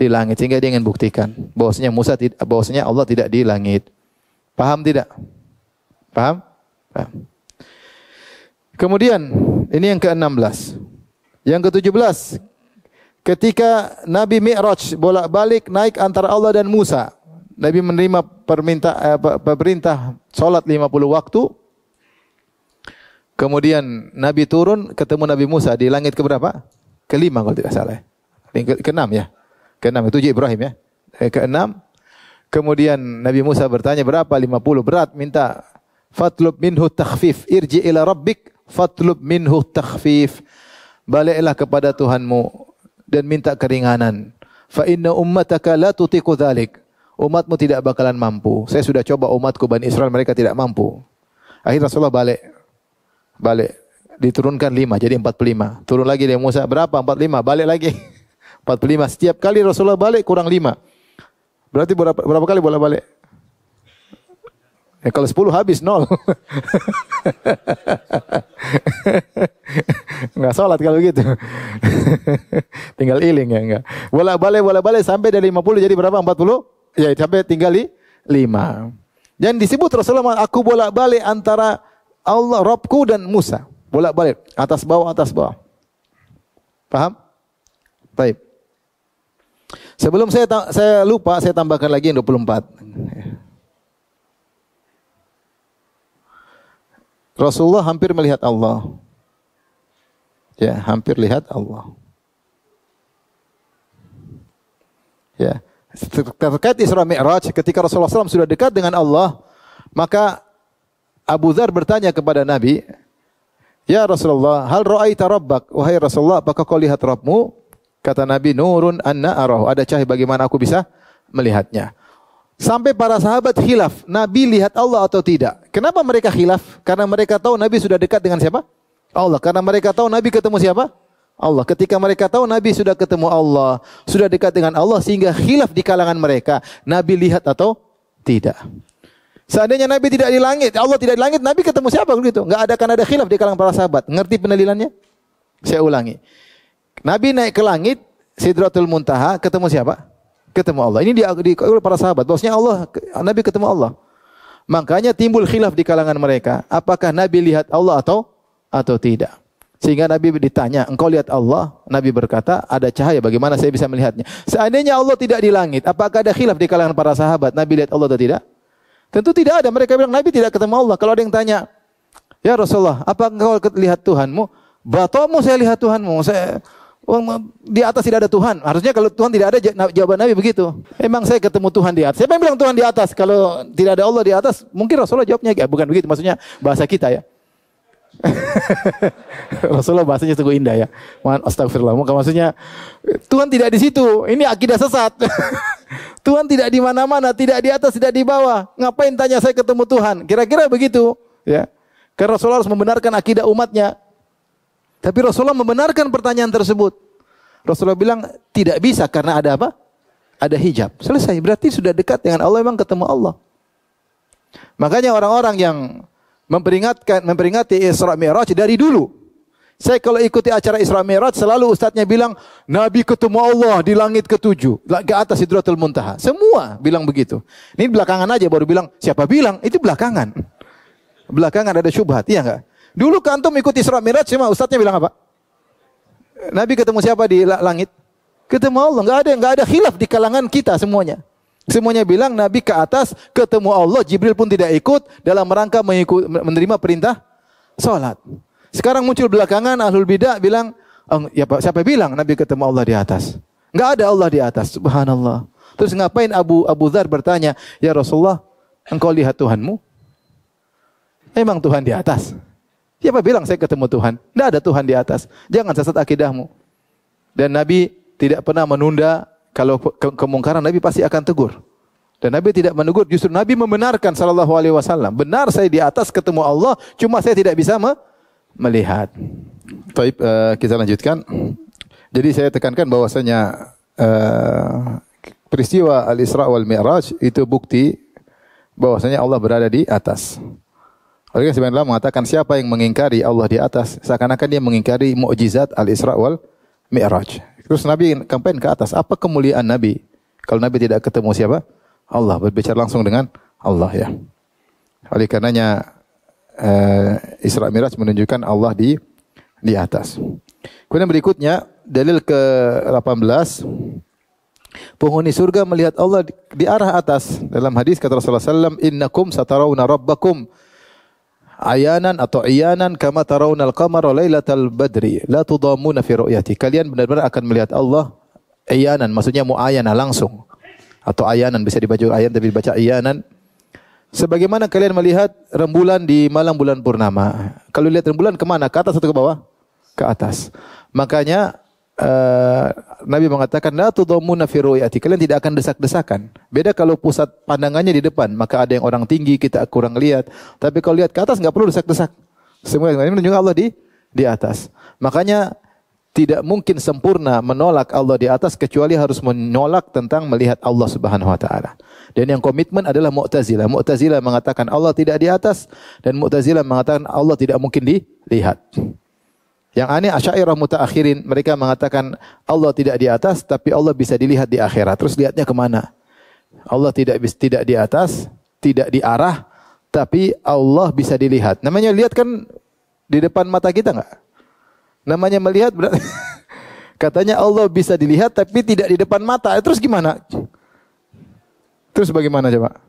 langit, sehingga dia ingin buktikan bahwasanya Allah tidak di langit. Paham tidak? Paham? Paham. Kemudian ini yang ke-16. Yang ke-17, ketika Nabi Mi'raj bolak-balik naik antara Allah dan Musa, Nabi menerima perintah salat 50 waktu. Kemudian Nabi turun ketemu Nabi Musa di langit keberapa? Kelima kalau tidak salah. Keenam ya. Keenam itu Ibrahim ya. Keenam. Kemudian Nabi Musa bertanya berapa? 50 berat, minta fatlub minhu takhfif. Irji ila rabbik fatlub minhu takhfif. Baliklah kepada Tuhanmu dan minta keringanan. Fa inna ummataka la tutiqu dzalik. Umatmu tidak bakalan mampu. Saya sudah coba umatku Bani Israel, mereka tidak mampu. Akhirnya Rasulullah balik. Diturunkan 5 jadi 45. Turun lagi dari Musa berapa? 45. Balik lagi. 45. Setiap kali Rasulullah balik kurang 5. Berarti berapa kali boleh balik? Ya, kalau 10 habis 0. Enggak salat kalau gitu. Tinggal iling ya enggak. Bolak-balik sampai dari 50 jadi berapa? 40? Ya sampai tinggal 5. Dan disebut Rasulullah, aku bolak-balik antara Allah, Rabbku dan Musa. Bolak-balik, atas bawah. Paham? Baik. Sebelum saya lupa, saya tambahkan lagi yang 24. Rasulullah hampir melihat Allah. Ya, hampir lihat Allah. Ya, terkait Isra Mi'raj, ketika Rasulullah SAW sudah dekat dengan Allah, maka Abu Dzar bertanya kepada Nabi, "Ya Rasulullah, hal ra'aita rabbak?" Wahai Rasulullah, apakah kau lihat Rabbmu? Kata Nabi, "Nurun anna arahu." Ada cahaya bagaimana aku bisa melihatnya. Sampai para sahabat khilaf, Nabi lihat Allah atau tidak. Kenapa mereka khilaf? Karena mereka tahu Nabi sudah dekat dengan siapa? Allah. Karena mereka tahu Nabi ketemu siapa? Allah. Ketika mereka tahu Nabi sudah ketemu Allah, sudah dekat dengan Allah, sehingga khilaf di kalangan mereka, Nabi lihat atau tidak. Seandainya Nabi tidak di langit, Allah tidak di langit, Nabi ketemu siapa begitu? Enggak ada khilaf di kalangan para sahabat. Ngerti pendalilannya? Saya ulangi. Nabi naik ke langit, Sidratul Muntaha, ketemu siapa? Ketemu Allah. Ini oleh para sahabat. Bahwasanya Nabi ketemu Allah. Makanya timbul khilaf di kalangan mereka. Apakah Nabi lihat Allah atau tidak? Sehingga Nabi ditanya, engkau lihat Allah? Nabi berkata, ada cahaya, bagaimana saya bisa melihatnya? Seandainya Allah tidak di langit, apakah ada khilaf di kalangan para sahabat? Nabi lihat Allah atau tidak? Tentu tidak ada. Mereka bilang Nabi tidak ketemu Allah. Kalau ada yang tanya, ya Rasulullah, apa engkau lihat Tuhanmu? Batomu saya lihat Tuhanmu. Di atas tidak ada Tuhan. Harusnya kalau Tuhan tidak ada, jawaban Nabi begitu. Emang saya ketemu Tuhan di atas. Siapa yang bilang Tuhan di atas? Kalau tidak ada Allah di atas, mungkin Rasulullah jawabnya bukan begitu. Maksudnya bahasa kita ya. Rasulullah bahasanya sungguh indah ya. Astagfirullah. Maksudnya Tuhan tidak di situ. Ini akidah sesat. Tuhan tidak di mana-mana, tidak di atas, tidak di bawah. Ngapain tanya saya ketemu Tuhan? Kira-kira begitu, ya. Karena Rasulullah harus membenarkan akidah umatnya. Tapi Rasulullah membenarkan pertanyaan tersebut. Rasulullah bilang tidak bisa karena ada apa? Ada hijab. Selesai. Berarti sudah dekat dengan Allah, memang ketemu Allah. Makanya orang-orang yang memperingati Isra Mi'raj dari dulu. Saya kalau ikuti acara Isra Mi'raj selalu ustadznya bilang Nabi ketemu Allah di langit ke-7, ke atas Sidratul Muntaha. Semua bilang begitu. Ini belakangan aja baru bilang, siapa bilang? Itu belakangan. Belakangan ada syubhat, iya enggak? Dulu kantum ikuti Isra Mi'raj cuma ustadznya bilang apa? Nabi ketemu siapa di langit? Ketemu Allah. Enggak ada khilaf di kalangan kita semuanya. Semuanya bilang Nabi ke atas ketemu Allah, Jibril pun tidak ikut dalam rangka menerima perintah salat. Sekarang muncul belakangan ahlul bidah bilang Ya Pak, siapa bilang Nabi ketemu Allah di atas? Enggak ada Allah di atas. Subhanallah. Terus ngapain Abu Dzar bertanya, "Ya Rasulullah, engkau lihat Tuhanmu?" Memang Tuhan di atas. Siapa bilang saya ketemu Tuhan? Tidak ada Tuhan di atas. Jangan sesat akidahmu. Dan Nabi tidak pernah menunda, kalau kemungkaran Nabi pasti akan tegur. Dan Nabi tidak menegur, justru Nabi membenarkan sallallahu alaihi wasallam. Benar saya di atas ketemu Allah, cuma saya tidak bisa melihat. Baik, kita lanjutkan. Jadi saya tekankan bahwasanya peristiwa Al-Isra wal Mi'raj itu bukti bahwasanya Allah berada di atas. Oleh karena sebenarnya mengatakan siapa yang mengingkari Allah di atas, seakan-akan dia mengingkari mukjizat Al-Isra wal Mi'raj. Terus Nabi kampen ke atas. Apa kemuliaan Nabi? Kalau Nabi tidak ketemu siapa? Allah, berbicara langsung dengan Allah ya. Oleh karenanya Isra Mi'raj menunjukkan Allah di atas. Kemudian berikutnya dalil ke-18, penghuni surga melihat Allah di arah atas. Dalam hadis kata Rasulullah SAW, "Innakum satarawna rabbakum ayanan atau iyanan kama tarawnal qamara lailatal badri la tudamuna fi ru'yati." Kalian benar-benar akan melihat Allah iyanan, maksudnya muayyana langsung. Atau ayanan, bisa dibaca ayan tapi dibaca iyanan. Sebagaimana kalian melihat rembulan di malam bulan purnama. Kalau lihat rembulan kemana? Ke atas atau ke bawah? Ke atas. Makanya Nabi mengatakan la tudamuna fi ru'yati. Kalian tidak akan desak-desakan. Beda kalau pusat pandangannya di depan, maka ada yang orang tinggi kita kurang lihat. Tapi kalau lihat ke atas enggak perlu desak-desak. Semua ini menunjukkan Allah di atas. Makanya tidak mungkin sempurna menolak Allah di atas kecuali harus menolak tentang melihat Allah Subhanahu wa taala. Dan yang komitmen adalah Mu'tazilah. Mu'tazilah mengatakan Allah tidak di atas dan Mu'tazilah mengatakan Allah tidak mungkin dilihat. Yang aneh Asy'ariyah mutaakhirin, mereka mengatakan Allah tidak di atas tapi Allah bisa dilihat di akhirat. Terus lihatnya kemana? Allah tidak di atas, tidak di arah, tapi Allah bisa dilihat. Namanya lihat kan di depan mata kita enggak? Namanya melihat berarti katanya Allah bisa dilihat tapi tidak di depan mata. Terus gimana? Terus bagaimana coba?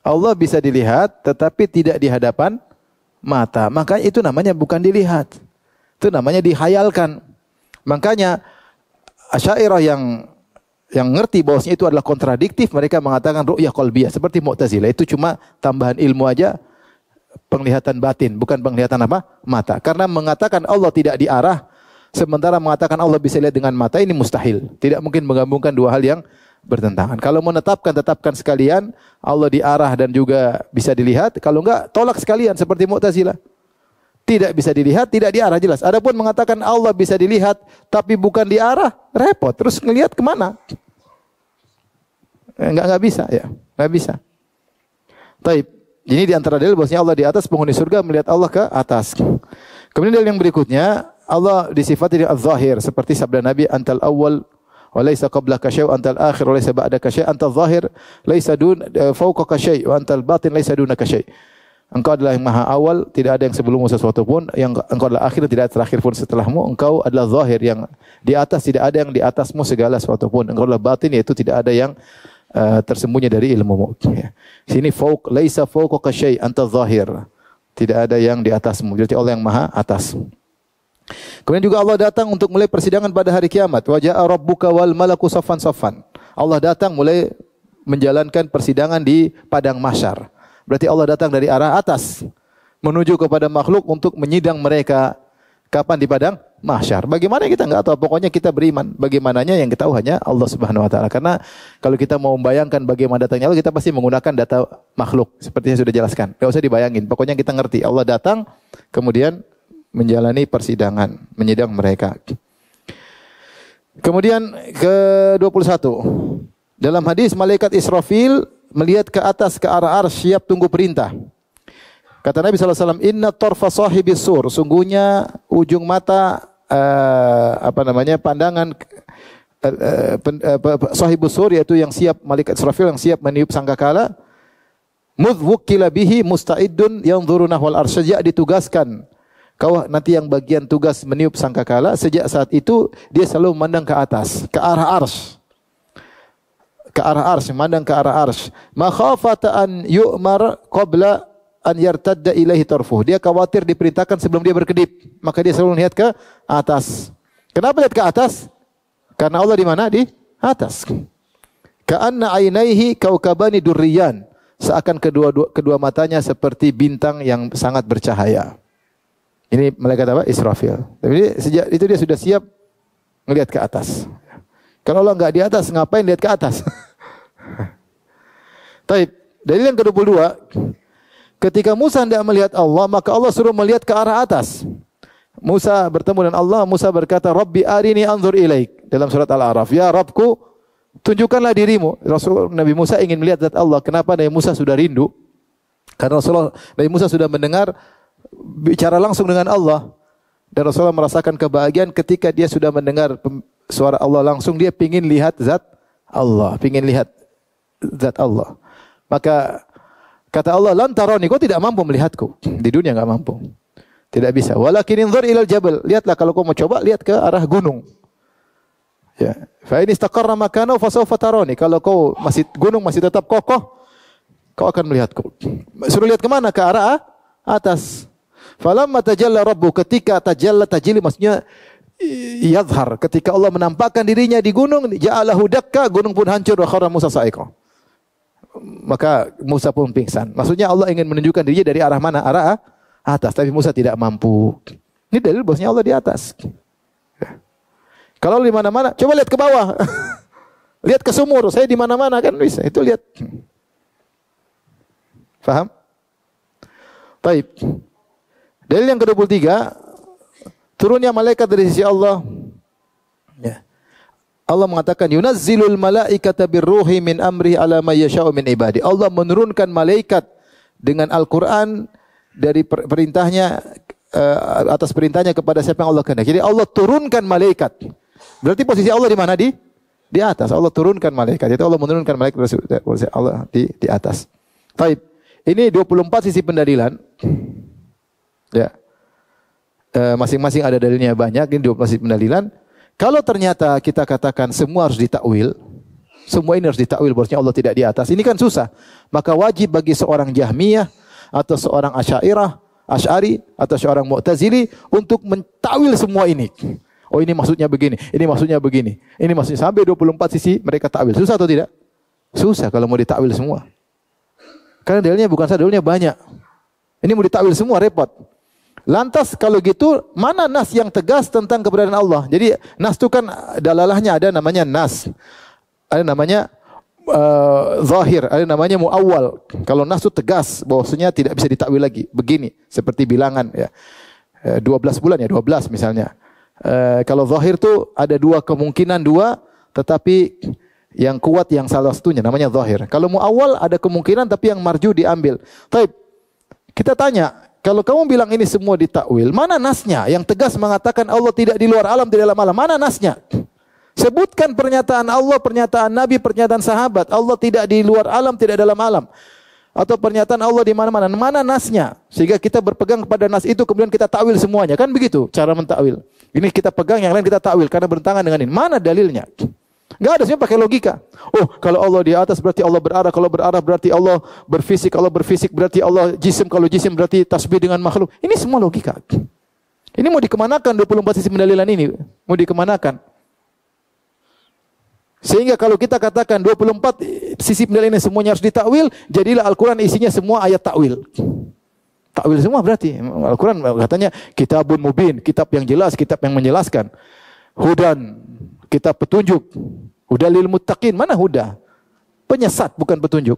Allah bisa dilihat tetapi tidak di hadapan mata. Maka itu namanya bukan dilihat. Itu namanya dihayalkan. Makanya Asy'ariyah yang ngerti bahwasanya itu adalah kontradiktif, mereka mengatakan ru'yah qalbiyah seperti Mu'tazilah. Itu cuma tambahan ilmu aja, penglihatan batin, bukan penglihatan apa? Mata. Karena mengatakan Allah tidak di arah, sementara mengatakan Allah bisa lihat dengan mata, ini mustahil. Tidak mungkin menggabungkan dua hal yang bertentangan. Kalau tetapkan sekalian, Allah di arah dan juga bisa dilihat. Kalau enggak, tolak sekalian seperti Mu'tazilah. Tidak bisa dilihat, tidak di arah, jelas. Adapun mengatakan Allah bisa dilihat, tapi bukan di arah, repot. Terus ngelihat kemana? Enggak bisa, ya. Enggak bisa. Taib. Ini di antara dalil bahwasanya Allah di atas, penghuni surga melihat Allah ke atas. Kemudian dalil yang berikutnya, Allah disifati dengan az-zahir, seperti sabda Nabi, "Antal awwal wa laisa qablaka syai' wa antal akhir wa laisa ba'daka syai', antal zahir laisa fawqaka syai' wa antal batin laisa dunaka syai'." Engkau adalah yang maha awal, tidak ada yang sebelummu sesuatu pun, yang engkau adalah akhir, tidak ada terakhir pun setelahmu. Engkau adalah zahir, yang di atas, tidak ada yang di atasmu segala sesuatu pun. Engkau adalah batin, yaitu tidak ada yang tersembunyi dari ilmumu. Sini fauq, laisa fauqaka syai', anta zahir. Tidak ada yang di atasmu. Jadi Allah yang maha atas. Kemudian juga Allah datang untuk mulai persidangan pada hari kiamat. Wa ja'a rabbuka wal malaku saffan saffan. Allah datang mulai menjalankan persidangan di padang mahsyar. Berarti Allah datang dari arah atas menuju kepada makhluk untuk menyidang mereka. Kapan? Di padang mahsyar. Bagaimana kita enggak tahu, pokoknya kita beriman. Bagaimananya yang kita tahu hanya Allah Subhanahu wa taala. Karena kalau kita mau membayangkan bagaimana datangnya Allah, kita pasti menggunakan data makhluk seperti yang sudah jelaskan. Enggak usah dibayangin. Pokoknya kita ngerti Allah datang kemudian menjalani persidangan, menyidang mereka. Kemudian ke-21. Dalam hadis malaikat Israfil melihat ke atas ke arah arsy, siap tunggu perintah. Kata Nabi SAW, "Inna tarfa sahibis sur." Sungguhnya ujung mata pandangan sahibus sur, yaitu yang siap, malaikat Israfil yang siap meniup sangkakala. Mudh wukkila bihi musta'iddun yanzuru nahwal arsy. Sejak ditugaskan kau nanti yang bagian tugas meniup sangkakala, sejak saat itu dia selalu memandang ke atas, ke arah arsy. Ke arah arsy, memandang ke arah arsy. Makhafata an yu'mar qabla an yartadda ilaihi tarfuh. Dia khawatir diperintahkan sebelum dia berkedip, maka dia selalu melihat ke atas. Kenapa lihat ke atas? Karena Allah di mana? Di atas. Ka'anna ainaihi kaukabani durriyan. Seakan kedua matanya seperti bintang yang sangat bercahaya. Ini malaikat apa? Israfil. Tapi sejak itu dia sudah siap melihat ke atas. Kalau Allah enggak di atas, ngapain lihat ke atas? Taib. Dalil yang ke-22, ketika Musa hendak melihat Allah, maka Allah suruh melihat ke arah atas. Musa bertemu dengan Allah, Musa berkata, Rabbi arini anzur ilaik. Dalam surat Al-A'raf, ya Rabbku, tunjukkanlah dirimu. Rasul Nabi Musa ingin melihat zat Allah. Kenapa Nabi Musa sudah rindu? Karena Nabi Musa sudah mendengar bicara langsung dengan Allah. Dan Rasulullah merasakan kebahagiaan ketika dia sudah mendengar suara Allah langsung. Dia ingin lihat zat Allah. Ingin lihat zat Allah. Maka kata Allah, lantaroni, kau tidak mampu melihatku. Di dunia enggak mampu. Tidak bisa. Walakin inzur ilal jabal. Lihatlah kalau kau mau coba, lihat ke arah gunung. Ya. Fa in istaqarra makanahu fa sawfa tarani. Kalau gunung masih tetap kokoh, kau akan melihatku. Suruh lihat ke mana? Ke arah atas. Falamma tajalla rabbu, ketika tajilli maksudnya yadhhar, ketika Allah menampakkan dirinya di gunung, ja'alahu dakka, gunung pun hancur, wa kharra Musa sa'iqa. Maka Musa pun pingsan. Maksudnya Allah ingin menunjukkan dirinya dari arah mana? Arah atas, tapi Musa tidak mampu. Ini dalil bahwasanya Allah di atas. Kalau di mana-mana, coba lihat ke bawah. Lihat ke sumur, saya di mana-mana kan bisa. Itu lihat. Faham? Baik. Dalil yang ke-23, turunnya malaikat dari sisi Allah. Ya. Allah mengatakan yunazzilul malaikata birruhi min amri ala may yasha'u min ibadi. Allah menurunkan malaikat dengan Al-Qur'an dari perintahnya atas perintahnya kepada siapa yang Allah kehendaki. Jadi Allah turunkan malaikat. Berarti posisi Allah di mana? Di atas. Allah turunkan malaikat. Itu Allah menurunkan malaikat Allah di atas. Baik. Ini 24 sisi pendalilan. Ya. Masing-masing ada dalilnya banyak. Ini 24 sisi pendalilan. Kalau ternyata kita katakan semua harus ditakwil, semua ini harus ditakwil bahwasanya Allah tidak di atas, ini kan susah. Maka wajib bagi seorang Jahmiyah atau seorang Asy'ari atau seorang Mu'tazili untuk mentakwil semua ini. Oh ini maksudnya begini, ini maksudnya begini, ini maksudnya sampai 24 sisi mereka takwil. Susah atau tidak? Susah kalau mau ditakwil semua. Karena dalilnya bukan satu, dalilnya banyak. Ini mau ditakwil semua repot. Lantas kalau gitu, mana nas yang tegas tentang keberadaan Allah? Jadi nas itu kan dalalahnya ada namanya nas. Ada namanya zahir, ada namanya muawwal. Kalau nas itu tegas, bahwasanya tidak bisa ditakwil lagi. Begini, seperti bilangan ya. 12 bulan ya, 12 misalnya. Kalau zahir itu ada dua kemungkinan, tetapi yang kuat yang salah satunya namanya zahir. Kalau muawwal ada kemungkinan tapi yang marju diambil. Baik. Kita tanya, kalau kamu bilang ini semua ditakwil, mana nasnya yang tegas mengatakan Allah tidak di luar alam, tidak dalam alam? Mana nasnya? Sebutkan pernyataan Allah, pernyataan Nabi, pernyataan sahabat. Allah tidak di luar alam, tidak dalam alam. Atau pernyataan Allah di mana-mana. Mana nasnya? Sehingga kita berpegang kepada nas itu, kemudian kita takwil semuanya. Kan begitu cara mentakwil. Ini kita pegang, yang lain kita takwil karena bertentangan dengan ini. Mana dalilnya? Enggak ada, sebenarnya pakai logika. Oh, kalau Allah di atas berarti Allah berarah, kalau berarah berarti Allah berfisik, kalau berfisik berarti Allah jisim, kalau jisim berarti tasbih dengan makhluk. Ini semua logika. Ini mau dikemanakan 24 sisi pendalilan ini? Mau dikemanakan? Sehingga kalau kita katakan 24 sisi pendalilan ini semuanya harus ditakwil, jadilah Al-Quran isinya semua ayat takwil. Takwil semua berarti. Al-Quran katanya kitabun mubin, kitab yang jelas, kitab yang menjelaskan. Hudan, kitab petunjuk. Huda lil muttaqin. Mana huda? Penyesat bukan petunjuk.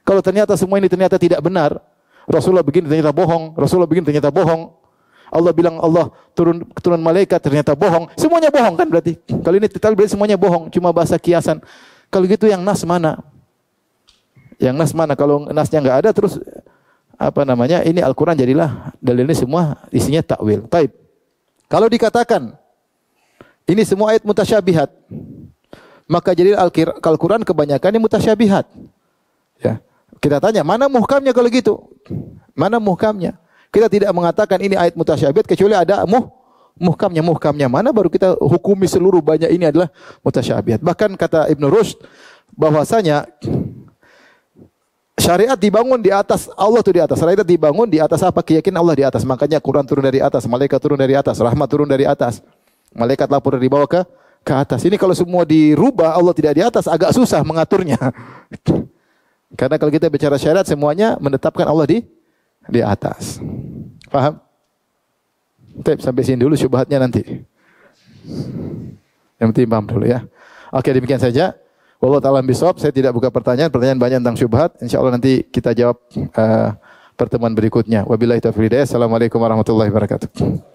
Kalau ternyata semua ini ternyata tidak benar, Rasulullah begini ternyata bohong, Rasulullah begini ternyata bohong. Allah bilang Allah turun malaikat ternyata bohong. Semuanya bohong kan berarti. Kalau ini kita berarti semuanya bohong, cuma bahasa kiasan. Kalau gitu yang nas mana? Yang nas mana? Kalau nasnya enggak ada terus apa namanya? Ini Al-Qur'an jadilah dalil ini semua isinya takwil. Baik. Kalau dikatakan ini semua ayat mutasyabihat, maka jadi Al-Quran kebanyakan ini mutasyabihat. Ya. Kita tanya, mana muhkamnya kalau gitu? Mana muhkamnya? Kita tidak mengatakan ini ayat mutasyabihat kecuali ada muhkamnya. Muhkamnya mana baru kita hukumi seluruh banyak ini adalah mutasyabihat. Bahkan kata Ibn Rushd bahwasanya syariat dibangun di atas, Allah itu di atas. Syariat dibangun di atas apa? Keyakinan Allah di atas. Makanya Quran turun dari atas, malaikat turun dari atas, rahmat turun dari atas. Malaikat lapor dari bawah ke atas. Ini kalau semua dirubah, Allah tidak di atas, agak susah mengaturnya. Karena kalau kita bicara syariat, semuanya menetapkan Allah di atas. Paham? Sampai sini dulu syubhatnya nanti. Yang penting paham dulu ya. Oke, demikian saja. Wallahu ta'ala bishawab. Saya tidak buka pertanyaan banyak tentang syubhat. Insyaallah nanti kita jawab pertemuan berikutnya. Wabillahi taufiq hidayah. Assalamualaikum warahmatullahi wabarakatuh.